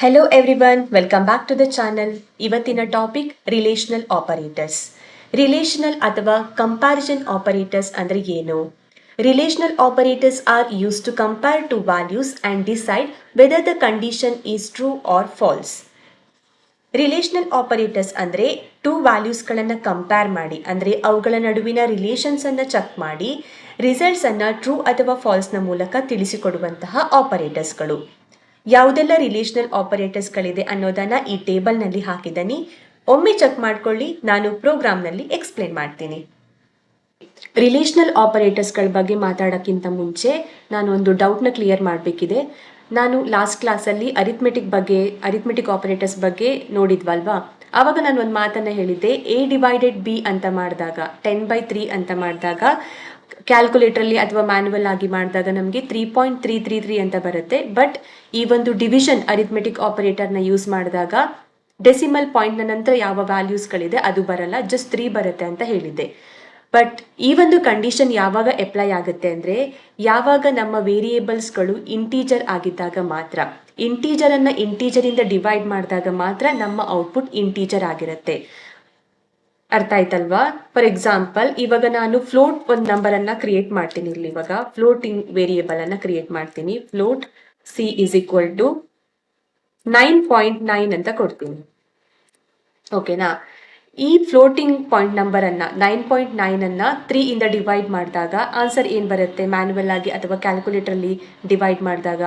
Hello everyone, welcome back to the channel. ಇವತ್ತಿನ topic relational operators. Relational ಅಥವಾ comparison operators ಅಂದ್ರೆ ಏನು? Relational operators are use to compare two values and decide whether the condition is true or false. Relational operators ಅಂದರೆ two ವ್ಯಾಲ್ಯೂಸ್ಗಳನ್ನು compare ಮಾಡಿ ಅಂದರೆ ಅವುಗಳ ನಡುವಿನ ರಿಲೇಷನ್ಸ್ ಅನ್ನು ಚೆಕ್ ಮಾಡಿ ರಿಸಲ್ಟ್ಸ್ ಅನ್ನು ಟ್ರೂ ಅಥವಾ ಫಾಲ್ಸ್ನ ಮೂಲಕ ತಿಳಿಸಿಕೊಡುವಂತಹ ಆಪರೇಟರ್ಸ್ಗಳು. ಯಾವುದೆಲ್ಲ ರಿಲೇಷನಲ್ ಆಪರೇಟರ್ಸ್ಗಳಿದೆ ಅನ್ನೋದನ್ನ ಈ ಟೇಬಲ್ನಲ್ಲಿ ಹಾಕಿದ್ದೀನಿ. ಒಮ್ಮೆ ಚೆಕ್ ಮಾಡ್ಕೊಳ್ಳಿ, ನಾನು ಪ್ರೋಗ್ರಾಮ್ನಲ್ಲಿ ಎಕ್ಸ್ಪ್ಲೇನ್ ಮಾಡ್ತೀನಿ. ರಿಲೇಷನಲ್ ಆಪರೇಟರ್ಸ್ಗಳ ಬಗ್ಗೆ ಮಾತಾಡೋಕ್ಕಿಂತ ಮುಂಚೆ ನಾನು ಒಂದು ಡೌಟ್ನ ಕ್ಲಿಯರ್ ಮಾಡಬೇಕಿದೆ. ನಾನು ಲಾಸ್ಟ್ ಕ್ಲಾಸಲ್ಲಿ ಅರಿಥ್ಮೆಟಿಕ್ ಆಪರೇಟರ್ಸ್ ಬಗ್ಗೆ ನೋಡಿದ್ವಲ್ವಾ, ಆವಾಗ ನಾನು ಒಂದು ಮಾತನ್ನು ಹೇಳಿದ್ದೆ, A/B ಅಂತ ಮಾಡಿದಾಗ 10/3 ಅಂತ ಮಾಡಿದಾಗ ಕ್ಯಾಲ್ಕುಲೇಟರಲ್ಲಿ ಅಥವಾ ಮ್ಯಾನ್ಯುವಲ್ ಆಗಿ ಮಾಡಿದಾಗ ನಮಗೆ 3.333 ಅಂತ ಬರುತ್ತೆ. ಬಟ್ ಈ ಒಂದು ಡಿವಿಷನ್ ಅರಿಥ್ಮೆಟಿಕ್ ಆಪರೇಟರ್ನ ಯೂಸ್ ಮಾಡಿದಾಗ ಡೆಸಿಮಲ್ ಪಾಯಿಂಟ್ನ ನಂತರ ಯಾವ ವ್ಯಾಲ್ಯೂಸ್ಗಳಿದೆ ಅದು ಬರಲ್ಲ, ಜಸ್ಟ್ 3 ಬರುತ್ತೆ ಅಂತ ಹೇಳಿದ್ದೆ. ಬಟ್ ಈ ಒಂದು ಕಂಡೀಷನ್ ಯಾವಾಗ ಅಪ್ಲೈ ಆಗುತ್ತೆ ಅಂದರೆ ಯಾವಾಗ ನಮ್ಮ ವೇರಿಯೇಬಲ್ಸ್ಗಳು ಇಂಟೀಜರ್ ಆಗಿದ್ದಾಗ ಮಾತ್ರ. ಇಂಟೀಜರನ್ನು ಇಂಟೀಜರಿಂದ ಡಿವೈಡ್ ಮಾಡಿದಾಗ ಮಾತ್ರ ನಮ್ಮ ಔಟ್ಪುಟ್ ಇಂಟೀಜರ್ ಆಗಿರುತ್ತೆ. ಅರ್ಥ ಆಯ್ತಲ್ವಾ? ಫಾರ್ ಎಕ್ಸಾಂಪಲ್, ಇವಾಗ ನಾನು ಫ್ಲೋಟ್ ಒಂದು ನಂಬರನ್ನು ಕ್ರಿಯೇಟ್ ಮಾಡ್ತೀನಿ. ಇಲ್ಲಿ ಇವಾಗ ಫ್ಲೋಟಿಂಗ್ ವೇರಿಯೇಬಲ್ ಅನ್ನು ಕ್ರಿಯೇಟ್ ಮಾಡ್ತೀನಿ. Float C is equal to 9.9 ಅಂತ ಕೊಡ್ತೀನಿ. ಓಕೆನಾ? ಈ ಫ್ಲೋಟಿಂಗ್ ಪಾಯಿಂಟ್ ನಂಬರ್ ಅನ್ನ 9.9 ಅನ್ನ 3 ಇಂದ ಡಿವೈಡ್ ಮಾಡಿದಾಗ ಆನ್ಸರ್ ಏನ್ ಬರುತ್ತೆ? ಮ್ಯಾನ್ಯುವಲ್ ಆಗಿ ಅಥವಾ ಕ್ಯಾಲ್ಕುಲೇಟರ್ ಅಲ್ಲಿ ಡಿವೈಡ್ ಮಾಡಿದಾಗ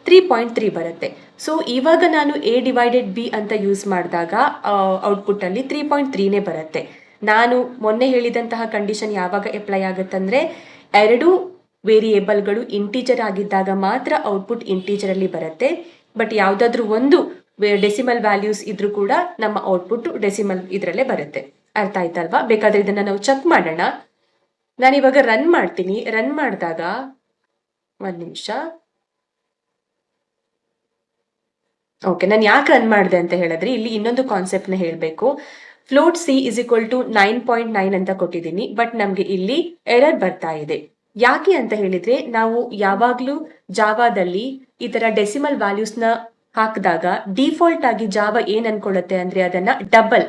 3.3 ಬರುತ್ತೆ. ಸೊ ಇವಾಗ ನಾನು A/B ಅಂತ ಯೂಸ್ ಮಾಡಿದಾಗ ಔಟ್ಪುಟ್ ಅಲ್ಲಿ 3.3ನೇ ಬರುತ್ತೆ. ನಾನು ಮೊನ್ನೆ ಹೇಳಿದಂತಹ ಕಂಡೀಷನ್ ಯಾವಾಗ ಅಪ್ಲೈ ಆಗುತ್ತಂದ್ರೆ ಎರಡು ವೇರಿಯೇಬಲ್ಗಳು ಇಂಟೀಜರ್ ಆಗಿದ್ದಾಗ ಮಾತ್ರ ಔಟ್ಪುಟ್ ಇಂಟೀಜರ್ ಅಲ್ಲಿ ಬರುತ್ತೆ. ಬಟ್ ಯಾವುದಾದ್ರೂ ಒಂದು ಡೆಸಿಮಲ್ ವ್ಯಾಲ್ಯೂಸ್ ಇದ್ರೂ ಕೂಡ ನಮ್ಮ ಔಟ್ಪುಟ್ ಡೆಸಿಮಲ್ ಇದರಲ್ಲೇ ಬರುತ್ತೆ. ಅರ್ಥ ಆಯ್ತಲ್ವಾ? ಬೇಕಾದ್ರೆ ಇದನ್ನ ನಾವು ಚೆಕ್ ಮಾಡೋಣ. ನಾನಿವಾಗ ರನ್ ಮಾಡ್ತೀನಿ. ರನ್ ಮಾಡಿದಾಗ ಒಂದ್ ನಿಮಿಷ. ಓಕೆ, ನಾನು ಯಾಕೆ ರನ್ ಮಾಡಿದೆ ಅಂತ ಹೇಳಿದ್ರೆ ಇಲ್ಲಿ ಇನ್ನೊಂದು ಕಾನ್ಸೆಪ್ಟ್ ನ ಹೇಳಬೇಕು. Float C is equal to 9.9 ಅಂತ ಕೊಟ್ಟಿದ್ದೀನಿ, ಬಟ್ ನಮ್ಗೆ ಇಲ್ಲಿ ಎರರ್ ಬರ್ತಾ ಇದೆ. ಯಾಕೆ ಅಂತ ಹೇಳಿದ್ರೆ ನಾವು ಯಾವಾಗ್ಲೂ ಜಾವಾದಲ್ಲಿ ಈ ತರ ಡೆಸಿಮಲ್ ವ್ಯಾಲ್ಯೂಸ್ನ ಹಾಕಿದಾಗ ಡಿಫಾಲ್ಟ್ ಆಗಿ ಜಾವಾ ಏನ್ ಅನ್ಕೊಳ್ಳುತ್ತೆ ಅಂದ್ರೆ ಅದನ್ನ ಡಬಲ್,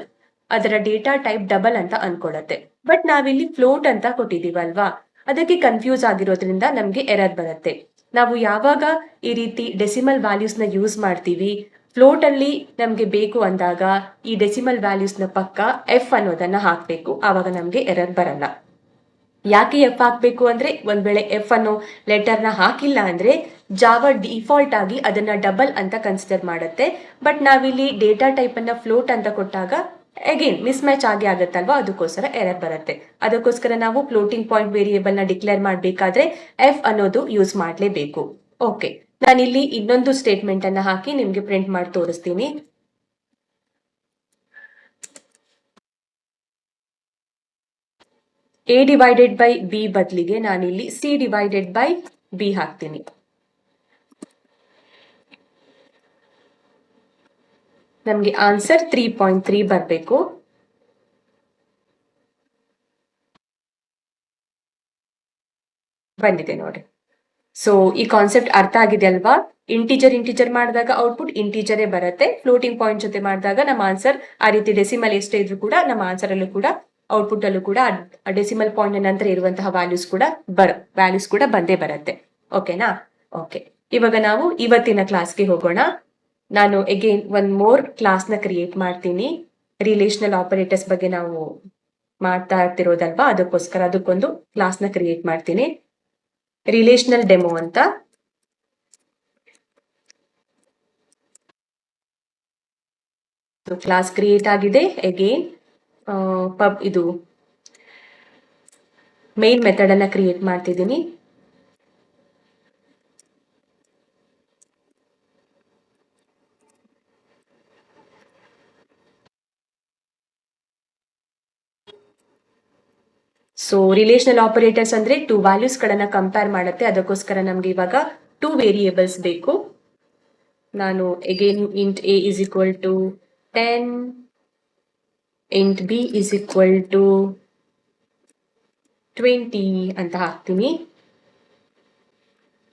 ಅದರ ಡೇಟಾ ಟೈಪ್ ಡಬಲ್ ಅಂತ ಅನ್ಕೊಳ್ಳುತ್ತೆ. ಬಟ್ ನಾವಿಲ್ಲಿ ಫ್ಲೋಟ್ ಅಂತ ಕೊಟ್ಟಿದೀವಲ್ವಾ, ಅದಕ್ಕೆ ಕನ್ಫ್ಯೂಸ್ ಆಗಿರೋದ್ರಿಂದ ನಮ್ಗೆ ಎರರ್ ಬರುತ್ತೆ. ನಾವು ಯಾವಾಗ ಈ ರೀತಿ ಡೆಸಿಮಲ್ ವ್ಯಾಲ್ಯೂಸ್ನ ಯೂಸ್ ಮಾಡ್ತೀವಿ, ಫ್ಲೋಟ್ ಅಲ್ಲಿ ನಮ್ಗೆ ಬೇಕು ಅಂದಾಗ ಈ ಡೆಸಿಮಲ್ ವ್ಯಾಲ್ಯೂಸ್ನ ಪಕ್ಕ F ಅನ್ನೋದನ್ನ ಹಾಕ್ಬೇಕು, ಆವಾಗ ನಮ್ಗೆ ಎರರ್ ಬರಲ್ಲ. ಯಾಕೆ F ಹಾಕ್ಬೇಕು ಅಂದ್ರೆ ಒಂದ್ ವೇಳೆ F ಅನ್ನೋ ಲೆಟರ್ನ ಹಾಕಿಲ್ಲ ಅಂದ್ರೆ ಜಾವಾ ಡಿಫಾಲ್ಟ್ ಆಗಿ ಅದನ್ನ ಡಬಲ್ ಅಂತ ಕನ್ಸಿಡರ್ ಮಾಡುತ್ತೆ. ಬಟ್ ನಾವಿಲ್ಲಿ ಡೇಟಾ ಟೈಪ್ ಅನ್ನ ಫ್ಲೋಟ್ ಅಂತ ಕೊಟ್ಟಾಗ ಅಗೇನ್ ಮಿಸ್ ಮ್ಯಾಚ್ ಆಗಿ ಆಗುತ್ತಲ್ವಾ, ಅದಕ್ಕೋಸ್ಕರ ಎರರ್ ಬರುತ್ತೆ. ಅದಕ್ಕೋಸ್ಕರ ನಾವು ಫ್ಲೋಟಿಂಗ್ ಪಾಯಿಂಟ್ ವೇರಿಯೇಬಲ್ ನ ಡಿಕ್ಲೇರ್ ಮಾಡಬೇಕಾದ್ರೆ F ಅನ್ನೋದು ಯೂಸ್ ಮಾಡಲೇಬೇಕು. ಓಕೆ, ನಾನಿಲ್ಲಿ ಇನ್ನೊಂದು ಸ್ಟೇಟ್ಮೆಂಟ್ ಅನ್ನ ಹಾಕಿ ನಿಮ್ಗೆ ಪ್ರಿಂಟ್ ಮಾಡಿ ತೋರಿಸ್ತೀನಿ. A/B ಬದಲಿಗೆ ನಾನಿಲ್ಲಿ C/B ಹಾಕ್ತೀನಿ. ನಮ್ಗೆ ಆನ್ಸರ್ 3.3 ಬರಬೇಕು. ಬಂದಿದೆ ನೋಡಿ. ಸೊ ಈ ಕಾನ್ಸೆಪ್ಟ್ ಅರ್ಥ ಆಗಿದೆ ಅಲ್ವಾ? ಇಂಟೀಜರ್ ಮಾಡಿದಾಗ ಔಟ್ಪುಟ್ ಇಂಟೀಜರೇ ಬರುತ್ತೆ. ಫ್ಲೋಟಿಂಗ್ ಪಾಯಿಂಟ್ ಜೊತೆ ಮಾಡಿದಾಗ ನಮ್ಮ ಆನ್ಸರ್ ಆ ರೀತಿ ಡೆಸಿಮಲ್ ಎಷ್ಟೇ ಇದ್ರೂ ಕೂಡ ನಮ್ಮ ಆನ್ಸರ್ ಅಲ್ಲೂ ಕೂಡ ಔಟ್ಪುಟ್ ಅಲ್ಲೂ ಕೂಡ ಡೆಸಿಮಲ್ ಪಾಯಿಂಟ್ ನಂತರ ಇರುವಂತಹ ವ್ಯಾಲ್ಯೂಸ್ ಕೂಡ ಬಂದೇ ಬರುತ್ತೆ. ಓಕೆನಾ? ಓಕೆ, ಇವಾಗ ನಾವು ಇವತ್ತಿನ ಕ್ಲಾಸ್ಗೆ ಹೋಗೋಣ. ನಾನು ಅಗೇನ್ ಒನ್ ಮೋರ್ ಕ್ಲಾಸ್ನ ಕ್ರಿಯೇಟ್ ಮಾಡ್ತೀನಿ. ರಿಲೇಷನಲ್ ಆಪರೇಟರ್ಸ್ ಬಗ್ಗೆ ನಾವು ಮಾಡ್ತಾ ಇರ್ತಿರೋದಲ್ವಾ, ಅದಕ್ಕೋಸ್ಕರ ಅದಕ್ಕೊಂದು ಕ್ಲಾಸ್ನ ಕ್ರಿಯೇಟ್ ಮಾಡ್ತೀನಿ. ರಿಲೇಷನಲ್ ಡೆಮೋ ಅಂತ. ಕ್ಲಾಸ್ ಕ್ರಿಯೇಟ್ ಆಗಿದೆ. ಅಗೇನ್ ಇದು ಮೇನ್ ಮೆಥಡ್ ಅನ್ನ ಕ್ರಿಯೇಟ್ ಮಾಡ್ತಿದ್ದೀನಿ. ಸೊ ರಿಲೇಷನಲ್ ಆಪರೇಟರ್ಸ್ ಅಂದ್ರೆ ಟೂ ವ್ಯಾಲ್ಯೂಸ್ ಗಳನ್ನ ಕಂಪೇರ್ ಮಾಡುತ್ತೆ. ಅದಕ್ಕೋಸ್ಕರ ನಮ್ಗೆ ಇವಾಗ 2 ವೇರಿಯೇಬಲ್ಸ್ ಬೇಕು. ನಾನು again int A is equal to 10, int B is equal to 20 ಅಂತ ಹಾಕ್ತೀನಿ.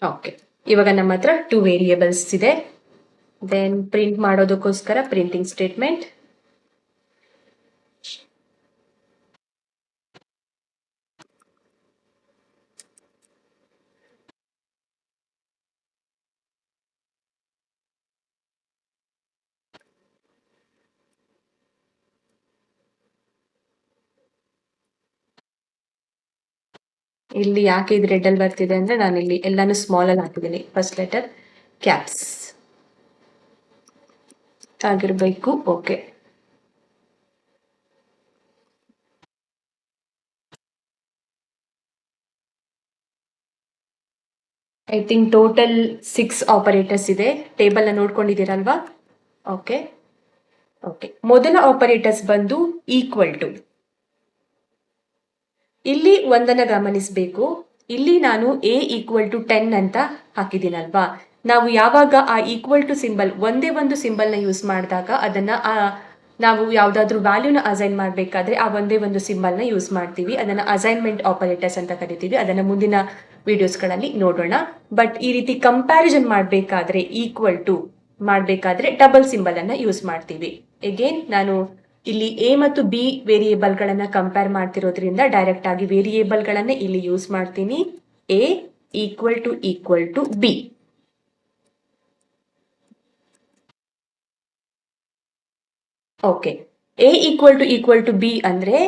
ಓಕೆ, ಇವಾಗ ನಮ್ಮ ಹತ್ರ 2 ವೇರಿಯೇಬಲ್ಸ್ ಇದೆ. ದೆನ್ ಪ್ರಿಂಟ್ ಮಾಡೋದಕ್ಕೋಸ್ಕರ ಪ್ರಿಂಟಿಂಗ್ ಸ್ಟೇಟ್ಮೆಂಟ್. ಇಲ್ಲಿ ಯಾಕೆ ಇದು ರೆಡ್ ಅಲ್ಲಿ ಬರ್ತಿದೆ ಅಂದ್ರೆ ನಾನು ಇಲ್ಲಿ ಎಲ್ಲಾನು ಸ್ಮಾಲ್ ಅಲ್ಲಿ ಹಾಕಿದ್ದೀನಿ. ಫಸ್ಟ್ ಲೆಟರ್ ಕ್ಯಾಪ್ಸ್ ಆಗಿರ್ಬೇಕು. Okay, I think total 6 operators ಇದೆ. ಟೇಬಲ್ ನ ನೋಡ್ಕೊಂಡಿದ್ದೀರಲ್ವಾ? ಓಕೆ ಓಕೆ, ಮೊದಲ ಆಪರೇಟರ್ಸ್ ಬಂದು ಈಕ್ವಲ್ ಟು. ಇಲ್ಲಿ ಒಂದನ್ನ ಗಮನಿಸಬೇಕು. ಇಲ್ಲಿ ನಾನು a ಈಕ್ವಲ್ ಟು 10 ಅಂತ ಹಾಕಿದ್ದೀನಲ್ವಾ? ನಾವು ಯಾವಾಗ ಆ ಈಕ್ವಲ್ ಟು ಸಿಂಬಲ್ ಒಂದೇ ಒಂದು ಸಿಂಬಲ್ ನ ಯೂಸ್ ಮಾಡಿದಾಗ ಅದನ್ನ ನಾವು ಯಾವ್ದಾದ್ರು ವ್ಯಾಲ್ಯೂನ ಅಸೈನ್ ಮಾಡಬೇಕಾದ್ರೆ ಆ ಒಂದೇ ಒಂದು ಸಿಂಬಲ್ ನ ಯೂಸ್ ಮಾಡ್ತೀವಿ. ಅದನ್ನ ಅಸೈನ್ಮೆಂಟ್ ಆಪರೇಟರ್ಸ್ ಅಂತ ಕರಿತೀವಿ. ಅದನ್ನ ಮುಂದಿನ ವಿಡಿಯೋಸ್ಗಳಲ್ಲಿ ನೋಡೋಣ. ಬಟ್ ಈ ರೀತಿ ಕಂಪ್ಯಾರಿಸನ್ ಮಾಡಬೇಕಾದ್ರೆ ಈಕ್ವಲ್ ಟು ಮಾಡಬೇಕಾದ್ರೆ ಡಬಲ್ ಸಿಂಬಲ್ ಅನ್ನ ಯೂಸ್ ಮಾಡ್ತೀವಿ. ಅಗೇನ್ ನಾನು ಇಲ್ಲಿ ಎ ಮತ್ತು ಬಿ ವೇರಿಯೇಬಲ್ ಗಳನ್ನ ಕಂಪೇರ್ ಮಾಡ್ತಿರೋದ್ರಿಂದ ಡೈರೆಕ್ಟ್ ಆಗಿ ವೇರಿಯೇಬಲ್ ಗಳನ್ನ ಇಲ್ಲಿ ಯೂಸ್ ಮಾಡ್ತೀನಿ. A equal to B. Okay, A equal to B ಅಂದ್ರೆ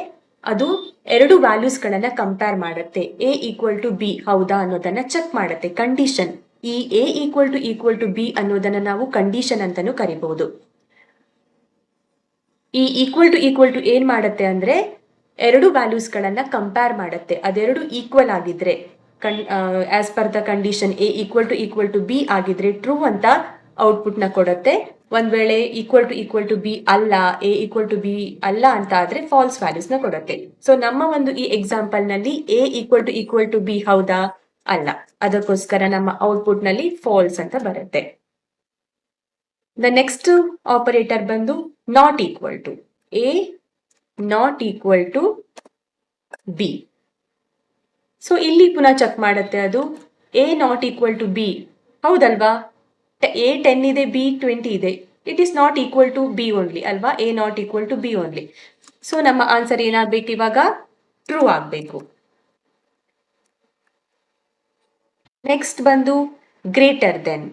ಅದು ಎರಡು ವ್ಯಾಲ್ಯೂಸ್ ಗಳನ್ನ ಕಂಪೇರ್ ಮಾಡುತ್ತೆ. ಎ ಈಕ್ವಲ್ ಟು ಬಿ ಹೌದಾ ಅನ್ನೋದನ್ನ ಚೆಕ್ ಮಾಡುತ್ತೆ. ಕಂಡೀಷನ್. ಈ ಎ ಈಕ್ವಲ್ ಟು ಬಿ ಅನ್ನೋದನ್ನ ನಾವು ಕಂಡೀಷನ್ ಅಂತಾನೂ ಕರಿಬಹುದು. ಈ ಈಕ್ವಲ್ ಟು ಏನ್ ಮಾಡುತ್ತೆ ಅಂದ್ರೆ ಎರಡು ವ್ಯಾಲ್ಯೂಸ್ ಗಳನ್ನ ಕಂಪೇರ್ ಮಾಡುತ್ತೆ. ಅದೆರಡು ಈಕ್ವಲ್ ಆಗಿದ್ರೆ as per the condition A equal to B ಆಗಿದ್ರೆ ಟ್ರೂ ಅಂತ ಔಟ್ಪುಟ್ ನ ಕೊಡುತ್ತೆ. ಒಂದ್ ವೇಳೆ ಈಕ್ವಲ್ ಟು ಬಿ ಅಲ್ಲ, ಎ ಈಕ್ವಲ್ ಟು ಬಿ ಅಲ್ಲ ಅಂತ ಆದ್ರೆ ಫಾಲ್ಸ್ ವ್ಯಾಲ್ಯೂಸ್ ನ ಕೊಡುತ್ತೆ. ಸೊ ನಮ್ಮ ಒಂದು ಈ ಎಕ್ಸಾಂಪಲ್ ನಲ್ಲಿ ಎ ಈಕ್ವಲ್ ಟು ಬಿ ಹೌದಾ? ಅಲ್ಲ. ಅದಕ್ಕೋಸ್ಕರ ನಮ್ಮ ಔಟ್ಪುಟ್ ನಲ್ಲಿ ಫಾಲ್ಸ್ ಅಂತ ಬರುತ್ತೆ. ದ ನೆಕ್ಸ್ಟ್ ಆಪರೇಟರ್ ಬಂದು not equal to. A not equal to B. So ಇಲ್ಲಿ ಪುನಃ ಚೆಕ್ ಮಾಡುತ್ತೆ ಅದು A not equal to B ಹೌದಲ್ವಾ? ಎ 10 ಇದೆ, ಬಿ 20 ಇದೆ. It is not equal to B only ಅಲ್ವಾ? A not equal to B only. So ನಮ್ಮ answer ಏನಾಗಬೇಕು ಇವಾಗ? ಟ್ರೂ ಆಗಬೇಕು. ನೆಕ್ಸ್ಟ್ ಬಂದು greater than.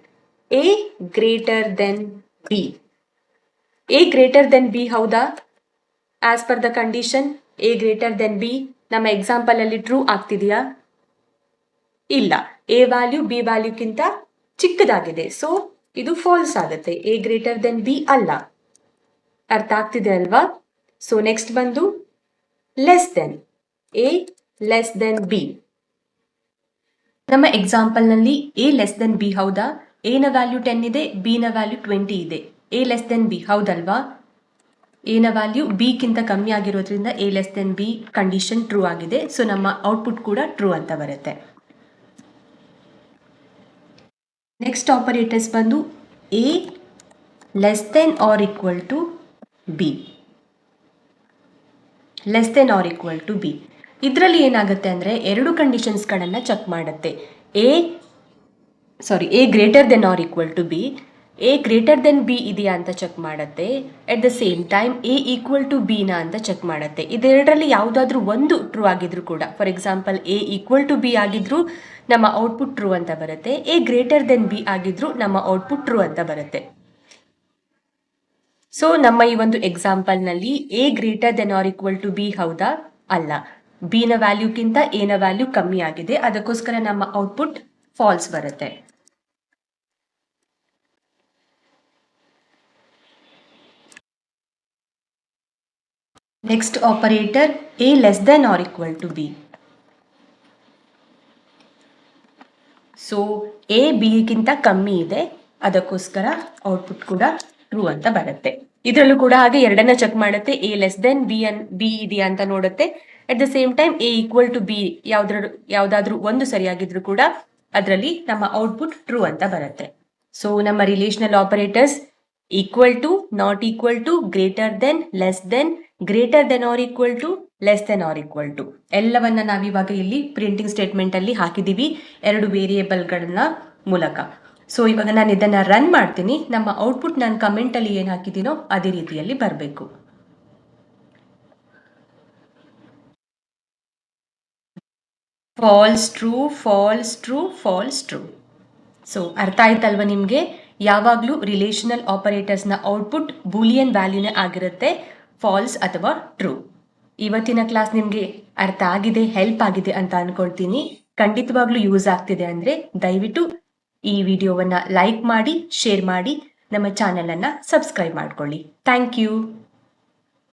A greater than B. A greater than B ಹೌದಾ? As per the condition A greater than B ನಮ್ಮ example ಅಲ್ಲಿ true ಆಗ್ತಿದೆಯಾ? ಇಲ್ಲ. ಎ ವ್ಯಾಲ್ಯೂ ಬಿ ವ್ಯಾಲ್ಯೂಕ್ಕಿಂತ ಚಿಕ್ಕದಾಗಿದೆ. ಸೊ ಇದು ಫಾಲ್ಸ್ ಆಗುತ್ತೆ. ಎ ಗ್ರೇಟರ್ ದೆನ್ ಬಿ ಅಲ್ಲ. ಅರ್ಥ ಆಗ್ತಿದೆ ಅಲ್ವಾ? ಸೊ ನೆಕ್ಸ್ಟ್ ಬಂದು less than. A less than B. ನಮ್ಮ ಎಕ್ಸಾಂಪಲ್ ನಲ್ಲಿ ಎ ಲೆಸ್ ದೆನ್ ಬಿ ಹೌದಾ? ಎ ನ ವ್ಯಾಲ್ಯೂ 10 ಇದೆ, ಬಿ ನ ವ್ಯಾಲ್ಯೂ 20 ಇದೆ. ಎ ಲೆಸ್ ದೆನ್ ಬಿ ಹೌದಲ್ವಾ? ಎ ನ ವ್ಯಾಲ್ಯೂ ಬಿ ಗಿಂತ ಕಮ್ಮಿ ಆಗಿರೋದ್ರಿಂದ A less than B condition true ಆಗಿದೆ. ಸೊ ನಮ್ಮ ಔಟ್ಪುಟ್ ಕೂಡ ಟ್ರೂ ಅಂತ ಬರುತ್ತೆ. ನೆಕ್ಸ್ಟ್ ಆಪರೇಟರ್ಸ್ ಬಂದು A less than or equal to B. Less than or equal to B. ಇದರಲ್ಲಿ ಏನಾಗುತ್ತೆ ಅಂದರೆ ಎರಡು ಕಂಡೀಷನ್ಸ್ಗಳನ್ನು ಚೆಕ್ ಮಾಡುತ್ತೆ. A greater than or equal to B. A greater than B ಇದೆಯಾ ಅಂತ ಚೆಕ್ ಮಾಡುತ್ತೆ. At the same time A equal to ಬಿನ ಅಂತ ಚೆಕ್ ಮಾಡುತ್ತೆ. ಇದೆರಡರಲ್ಲಿ ಯಾವುದಾದ್ರೂ ಒಂದು ಟ್ರೂ ಆಗಿದ್ರು ಕೂಡ, for example A equal to B ಆಗಿದ್ರು ನಮ್ಮ ಔಟ್ಪುಟ್ ಟ್ರೂ ಅಂತ ಬರುತ್ತೆ. ಎ ಗ್ರೇಟರ್ ದೆನ್ ಬಿ ಆಗಿದ್ರು ನಮ್ಮ ಔಟ್ಪುಟ್ ಟ್ರೂ ಅಂತ ಬರುತ್ತೆ. ಸೊ ನಮ್ಮ ಈ ಒಂದು ಎಕ್ಸಾಂಪಲ್ ನಲ್ಲಿ A greater than or equal to B ಹೌದಾ? ಅಲ್ಲ. ಬಿ ನ ವ್ಯಾಲ್ಯೂಕ್ಕಿಂತ ಎ ನ ವ್ಯಾಲ್ಯೂ ಕಮ್ಮಿ ಆಗಿದೆ. ಅದಕ್ಕೋಸ್ಕರ ನಮ್ಮ ಔಟ್ಪುಟ್ ಫಾಲ್ಸ್ ಬರುತ್ತೆ. Next operator A less than or equal to B. So A ಬಿಗಿಂತ ಕಮ್ಮಿ ಇದೆ, ಅದಕ್ಕೋಸ್ಕರ ಔಟ್ಪುಟ್ ಕೂಡ ಟ್ರೂ ಅಂತ ಬರುತ್ತೆ. ಇದರಲ್ಲೂ ಕೂಡ ಹಾಗೆ ಎರಡನ್ನ ಚೆಕ್ ಮಾಡುತ್ತೆ. ಎ ಲೆಸ್ ದೆನ್ ಬಿ ಇದೆಯಾ ಅಂತ ನೋಡುತ್ತೆ. At the same time A equal to B ಯಾವ್ದಾದ್ರೂ ಒಂದು ಸರಿಯಾಗಿದ್ರು ಕೂಡ ಅದರಲ್ಲಿ ನಮ್ಮ ಔಟ್ಪುಟ್ ಟ್ರೂ ಅಂತ ಬರುತ್ತೆ. ಸೊ ನಮ್ಮ relational operators equal to, not equal to, greater than, less than, greater than or equal to, less than or equal to ಎಲ್ಲವನ್ನ ನಾವಿವಾಗ ಇಲ್ಲಿ ಪ್ರಿಂಟಿಂಗ್ ಸ್ಟೇಟ್ಮೆಂಟ್ ಅಲ್ಲಿ ಹಾಕಿದೀವಿ ಎರಡು ವೇರಿಯೇಬಲ್ಗಳನ್ನ ಮೂಲಕ. ಸೊ ಇವಾಗ ನಾನು ಇದನ್ನು ರನ್ ಮಾಡ್ತೀನಿ. ನಮ್ಮ ಔಟ್ಪುಟ್ ನಾನು ಕಮೆಂಟಲ್ಲಿ ಏನು ಹಾಕಿದ್ದೀನೋ ಅದೇ ರೀತಿಯಲ್ಲಿ ಬರಬೇಕು. False true, false true, false true. So ಅರ್ಥ ಆಯ್ತಲ್ವ ನಿಮಗೆ? ಯಾವಾಗಲೂ ರಿಲೇಷನಲ್ ಆಪರೇಟರ್ಸ್ನ ಔಟ್ಪುಟ್ ಬೂಲಿಯನ್ ವ್ಯಾಲ್ಯೂನೇ ಆಗಿರುತ್ತೆ, ಫಾಲ್ಸ್ ಅಥವಾ ಟ್ರೂ. ಇವತ್ತಿನ ಕ್ಲಾಸ್ ನಿಮಗೆ ಅರ್ಥ ಆಗಿದೆ, ಹೆಲ್ಪ್ ಆಗಿದೆ ಅಂತ ಅನ್ಕೊಳ್ತೀನಿ. ಖಂಡಿತವಾಗ್ಲೂ ಯೂಸ್ ಆಗ್ತಿದೆ ಅಂದರೆ ದಯವಿಟ್ಟು ಈ ವಿಡಿಯೋವನ್ನು ಲೈಕ್ ಮಾಡಿ, ಶೇರ್ ಮಾಡಿ, ನಮ್ಮ ಚಾನಲನ್ನು ಸಬ್ಸ್ಕ್ರೈಬ್ ಮಾಡ್ಕೊಳ್ಳಿ. Thank you.